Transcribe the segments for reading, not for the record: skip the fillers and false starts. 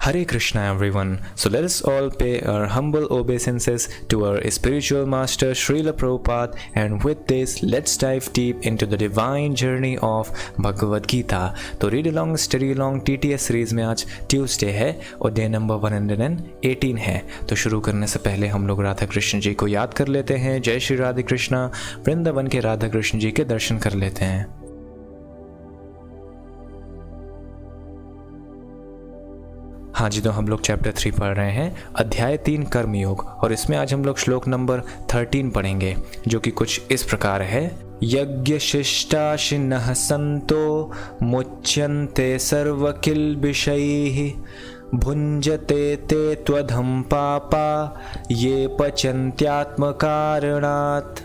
Hare Krishna everyone. So let us all pay our humble obeisances to our spiritual master Srila Prabhupada, and with this let's dive deep into the divine journey of Bhagavad Gita. तो read along study along TTS series में आज Tuesday है और day number 118 है। तो शुरू करने से पहले हम लोग राधा कृष्ण जी को याद कर लेते हैं। जय श्री राधे कृष्णा। वृंदावन के राधा कृष्ण जी के दर्शन कर लेते हैं। हाँ जी, तो हम लोग चैप्टर 3 पढ़ रहे हैं, अध्याय 3 कर्मयोग, और इसमें आज हम लोग श्लोक नंबर 13 पढ़ेंगे, जो कि कुछ इस प्रकार है। यज्ञ शिष्टाशिनः संतो मुच्यन्ते सर्वकिल्बिषैः भुञ्जते ते त्वधं पापा ये पचन्त्यात्मकारणात्।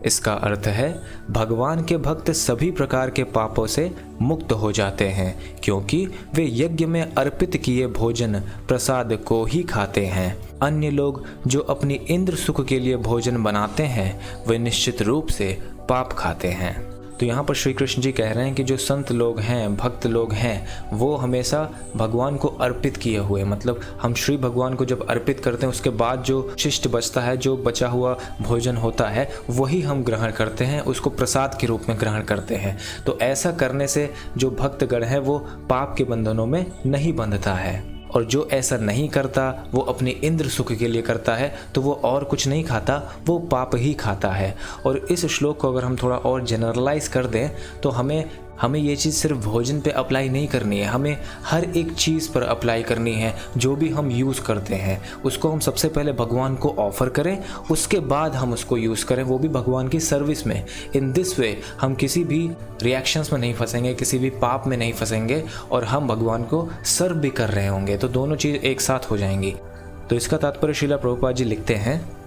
इसका अर्थ है, भगवान के भक्त सभी प्रकार के पापों से मुक्त हो जाते हैं क्योंकि वे यज्ञ में अर्पित किए भोजन प्रसाद को ही खाते हैं। अन्य लोग जो अपनी इंद्र सुख के लिए भोजन बनाते हैं वे निश्चित रूप से पाप खाते हैं। तो यहाँ पर श्री कृष्ण जी कह रहे हैं कि जो संत लोग हैं, भक्त लोग हैं, वो हमेशा भगवान को अर्पित किए हुए, मतलब हम श्री भगवान को जब अर्पित करते हैं उसके बाद जो शिष्ट बचता है, जो बचा हुआ भोजन होता है, वही हम ग्रहण करते हैं, उसको प्रसाद के रूप में ग्रहण करते हैं। तो ऐसा करने से जो भक्तगण है वो पाप के बंधनों में नहीं बंधता है, और जो ऐसा नहीं करता, वो अपने इंद्र सुख के लिए करता है, तो वो और कुछ नहीं खाता, वो पाप ही खाता है। और इस श्लोक को अगर हम थोड़ा और जनरलाइज कर दें तो हमें ये चीज़ सिर्फ भोजन पे अप्लाई नहीं करनी है, हमें हर एक चीज़ पर अप्लाई करनी है। जो भी हम यूज़ करते हैं उसको हम सबसे पहले भगवान को ऑफ़र करें, उसके बाद हम उसको यूज़ करें, वो भी भगवान की सर्विस में। इन दिस वे हम किसी भी रिएक्शंस में नहीं फंसेंगे, किसी भी पाप में नहीं फंसेंगे, और हम भगवान को सर्व भी कर रहे होंगे, तो दोनों चीज़ एक साथ हो जाएंगी। तो इसका तात्पर्य श्रीला प्रभुपाद जी लिखते हैं,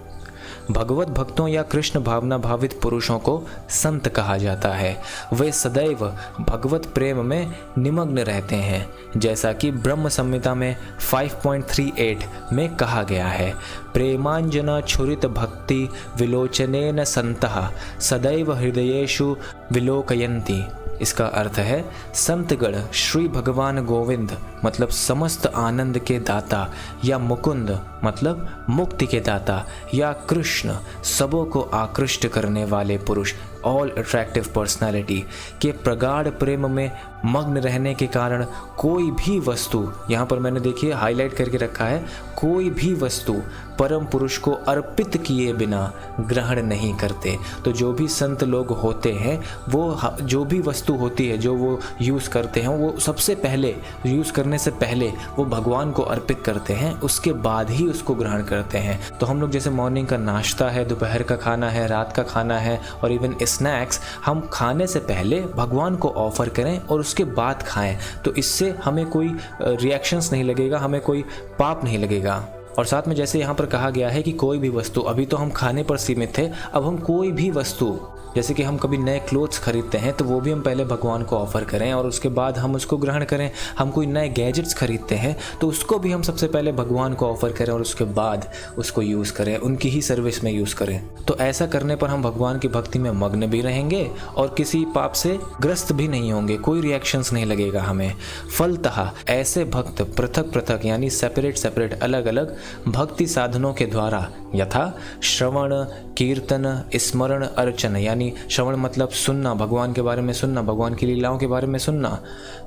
भगवत भक्तों या कृष्ण भावना भावित पुरुषों को संत कहा जाता है। वे सदैव भगवत प्रेम में निमग्न रहते हैं, जैसा कि ब्रह्म संहिता में 5.38 में कहा गया है। प्रेमांजना छुरित भक्ति विलोचनेन संतः सदैव हृदयेषु विलोकयन्ति। इसका अर्थ है, संतगण श्री भगवान गोविंद मतलब समस्त आनंद के दाता, या मुकुंद मतलब मुक्ति के दाता, या कृष्ण सबों को आकृष्ट करने वाले पुरुष, ऑल अट्रैक्टिव पर्सनालिटी के प्रगाढ़ प्रेम में मग्न रहने के कारण कोई भी वस्तु, यहाँ पर मैंने देखिए हाईलाइट करके रखा है, कोई भी वस्तु परम पुरुष को अर्पित किए बिना ग्रहण नहीं करते। तो जो भी संत लोग होते हैं वो जो भी वस्तु होती है जो वो यूज़ करते हैं, वो सबसे पहले यूज़ करने से पहले वो भगवान को अर्पित करते हैं, उसके बाद ही उसको ग्रहण करते हैं। तो हम लोग जैसे मॉर्निंग का नाश्ता है, दोपहर का खाना है, रात का खाना है, और इवन स्नैक्स, हम खाने से पहले भगवान को ऑफर करें और उसके बाद खाएं, तो इससे हमें कोई रिएक्शंस नहीं लगेगा, हमें कोई पाप नहीं लगेगा। और साथ में जैसे यहाँ पर कहा गया है कि कोई भी वस्तु, अभी तो हम खाने पर सीमित थे, अब हम कोई भी वस्तु, जैसे कि हम कभी नए क्लोथ्स खरीदते हैं तो वो भी हम पहले भगवान को ऑफ़र करें और उसके बाद हम उसको ग्रहण करें। हम कोई नए गैजेट्स खरीदते हैं तो उसको भी हम सबसे पहले भगवान को ऑफ़र करें और उसके बाद उसको यूज़ करें, उनकी ही सर्विस में यूज़ करें। तो ऐसा करने पर हम भगवान की भक्ति में मग्न भी रहेंगे और किसी पाप से ग्रस्त भी नहीं होंगे, कोई रिएक्शंस नहीं लगेगा हमें। फलतः ऐसे भक्त पृथक पृथक यानी सेपरेट अलग अलग भक्ति साधनों के द्वारा, यथा श्रवण, कीर्तन, स्मरण, अर्चन, यानी श्रवण मतलब सुनना, भगवान के बारे में सुनना, भगवान की लीलाओं के बारे में सुनना,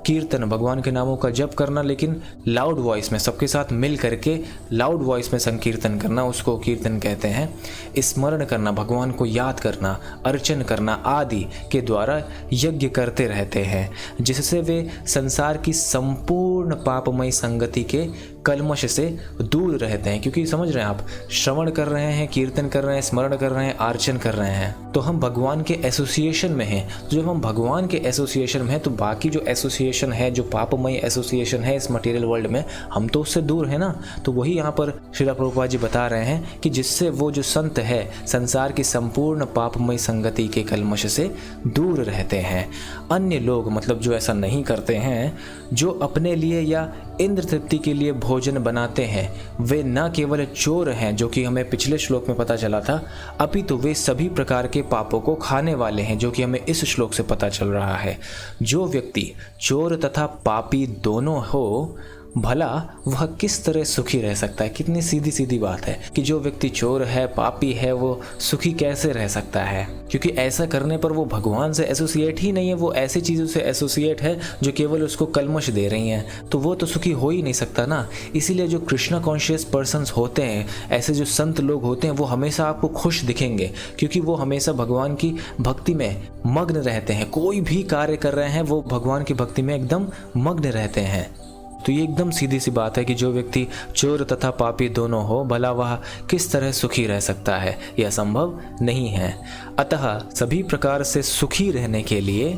कीर्तन भगवान के नामों का जप करना, लेकिन लाउड वॉइस में सबके साथ मिल करके लाउड वॉइस में संकीर्तन करना, उसको कीर्तन कहते हैं। स्मरण करना, भगवान को याद करना, अर्चन करना आदि के द्वारा यज्ञ करते रहते हैं, जिससे वे संसार की संपूर्ण पापमय संगति के कलमश से दूर रहते हैं। क्योंकि समझ रहे हैं आप, श्रवण कर रहे हैं, कीर्तन कर रहे हैं, स्मरण कर रहे हैं, अर्चन कर रहे हैं, तो हम भगवान के एसोसिएशन में हैं। तो जब हम भगवान के एसोसिएशन में हैं तो बाकी जो एसोसिएशन है, जो पापमय एसोसिएशन है इस मटेरियल वर्ल्ड में, हम तो उससे दूर है ना। तो वही यहाँ पर श्रीला प्रभुपाद जी बता रहे हैं कि जिससे वो जो संत है संसार की संपूर्ण पापमय संगति के कलमश से दूर रहते हैं। अन्य लोग मतलब जो ऐसा नहीं करते हैं, जो अपने लिए या इंद्र तृप्ति के लिए भोजन बनाते हैं, वे न केवल चोर हैं, जो कि हमें पिछले श्लोक में पता चला था, अपितु वे सभी प्रकार के पापों को खाने वाले हैं, जो कि हमें इस श्लोक से पता चल रहा है। जो व्यक्ति चोर तथा पापी दोनों हो भला वह किस तरह सुखी रह सकता है। कितनी सीधी सीधी बात है कि जो व्यक्ति चोर है, पापी है, वो सुखी कैसे रह सकता है, क्योंकि ऐसा करने पर वो भगवान से एसोसिएट ही नहीं है, वो ऐसी चीज़ों से एसोसिएट है जो केवल उसको कलमश दे रही हैं, तो वो तो सुखी हो ही नहीं सकता ना। इसीलिए जो कृष्णा कॉन्शियस पर्सन्स होते हैं, ऐसे जो संत लोग होते हैं, वो हमेशा आपको खुश दिखेंगे, क्योंकि वो हमेशा भगवान की भक्ति में मग्न रहते हैं। कोई भी कार्य कर रहे हैं वो भगवान की भक्ति में एकदम मग्न रहते हैं। तो ये एकदम सीधी सी बात है कि जो व्यक्ति चोर तथा पापी दोनों हो, भला वह किस तरह सुखी रह सकता है, यह संभव नहीं है। अतः सभी प्रकार से सुखी रहने के लिए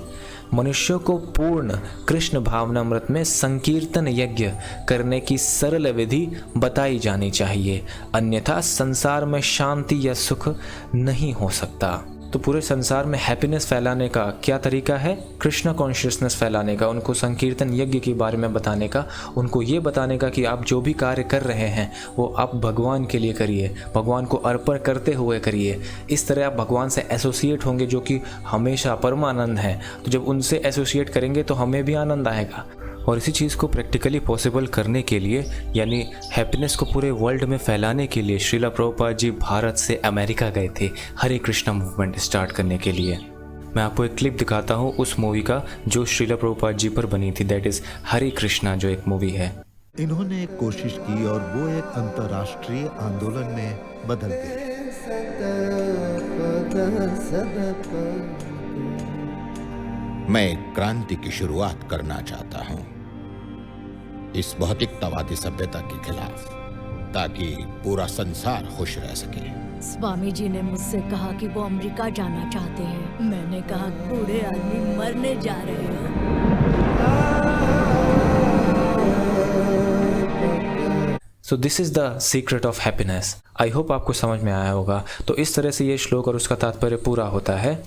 मनुष्यों को पूर्ण कृष्ण भावनामृत में संकीर्तन यज्ञ करने की सरल विधि बताई जानी चाहिए, अन्यथा संसार में शांति या सुख नहीं हो सकता। तो पूरे संसार में हैप्पीनेस फैलाने का क्या तरीका है? कृष्ण कॉन्शियसनेस फैलाने का, उनको संकीर्तन यज्ञ के बारे में बताने का, उनको ये बताने का कि आप जो भी कार्य कर रहे हैं वो आप भगवान के लिए करिए, भगवान को अर्पण करते हुए करिए। इस तरह आप भगवान से एसोसिएट होंगे, जो कि हमेशा परमानंद है। तो जब उनसे एसोसिएट करेंगे तो हमें भी आनंद आएगा। और इसी चीज़ को प्रैक्टिकली पॉसिबल करने के लिए, यानी हैप्पीनेस को पूरे वर्ल्ड में फैलाने के लिए, श्रीला प्रभुपाद जी भारत से अमेरिका गए थे हरे कृष्णा मूवमेंट स्टार्ट करने के लिए। मैं आपको एक क्लिप दिखाता हूँ उस मूवी का जो श्रीला प्रभुपाद जी पर बनी थी, दैट इज़ हरे कृष्णा, जो एक मूवी है। इन्होंने एक कोशिश की और वो एक अंतर्राष्ट्रीय आंदोलन में बदल गई। मैं एक क्रांति की शुरुआत करना चाहता हूं इस भौतिकतावादी सभ्यता के खिलाफ, ताकि पूरा संसार खुश रह सके। स्वामी जी ने मुझसे कहा कि वो अमेरिका जाना चाहते हैं। मैंने कहा बूढ़े आदमी मरने जा रहे हैं। So this is the secret of happiness. I hope आपको समझ में आया होगा। तो इस तरह से ये श्लोक और उसका तात्पर्य पूरा होता है।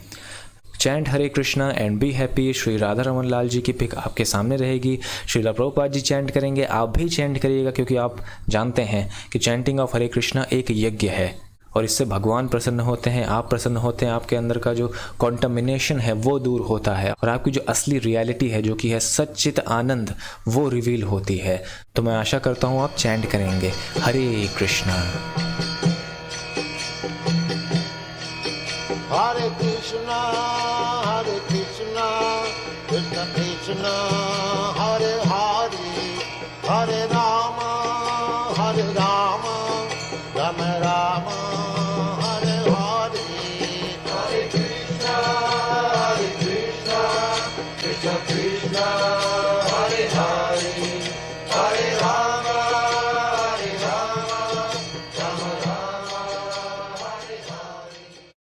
Chant Hare Krishna and be happy. Shri Radha Raman Lal ji की पिक आपके सामने रहेगी। श्रीला प्रभुपाद जी चैंट करेंगे, आप भी चैंट करिएगा, क्योंकि आप जानते हैं कि चैंटिंग ऑफ हरे कृष्णा एक यज्ञ है और इससे भगवान प्रसन्न होते हैं, आप प्रसन्न होते हैं, आपके अंदर का जो कॉन्टामिनेशन है वो दूर होता है और आपकी जो असली रियलिटी है, जो कि है सच्चित आनंद, वो रिवील होती है। तो मैं आशा करता हूँ आप चैंट करेंगे हरे Krishna. Hare Krishna, Krishna Krishna, Hare Hare, Hare Rama, Hare Rama.